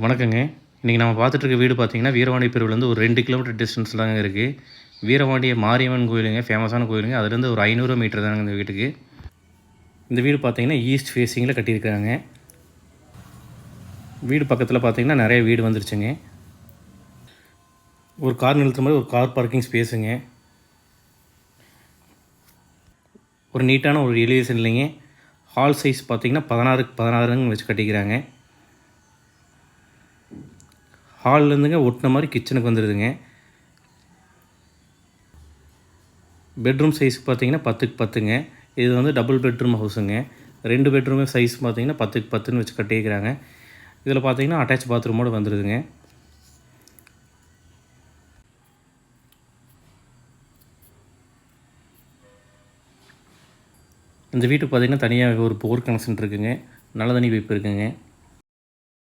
வணக்கங்க. இன்றைக்கி நம்ம பார்த்துட்ருக்க வீடு பார்த்திங்கன்னா, வீரபாண்டி பிரிவுலேருந்து ஒரு 2 கிலோமீட்டர் டிஸ்டன்ஸ் தாங்க இருக்குது. வீரபாண்டிய மாரியம்மன் கோயிலுங்க, ஃபேமஸான கோயிலுங்க. அதுலேருந்து ஒரு 500 மீட்டர் தாங்க இந்த வீட்டுக்கு. இந்த வீடு பார்த்திங்கன்னா ஈஸ்ட் ஃபேஸிங்கில் கட்டியிருக்காங்க. வீடு பக்கத்தில் பார்த்திங்கன்னா நிறைய வீடு வந்துருச்சுங்க. ஒரு கார் நிறுத்துற மாதிரி ஒரு கார் பார்க்கிங் ஸ்பேஸுங்க. ஒரு நீட்டான ஒரு எலிவேஷன் இல்லைங்க. ஹால் சைஸ் பார்த்திங்கன்னா 16க்கு 16ன்னு வச்சு கட்டிக்கிறாங்க. ஹால்லேருந்துங்க ஒட்டின மாதிரி கிச்சனுக்கு வந்துடுதுங்க. பெட்ரூம் சைஸ் பார்த்திங்கன்னா 10க்கு 10ங்க. இது வந்து டபுள் பெட்ரூம் ஹவுஸுங்க. 2 பெட்ரூமே சைஸ் பார்த்திங்கன்னா 10க்கு 10ன்னு வச்சு கட்டிக்கிறாங்க. இதில் பார்த்திங்கன்னா அட்டாச் பாத்ரூமோடு வந்துடுதுங்க. இந்த வீட்டுக்கு பார்த்திங்கன்னா தனியாக ஒரு போர் கனெக்ஷன் இருக்குதுங்க. நல்ல தண்ணி பைப் இருக்குதுங்க.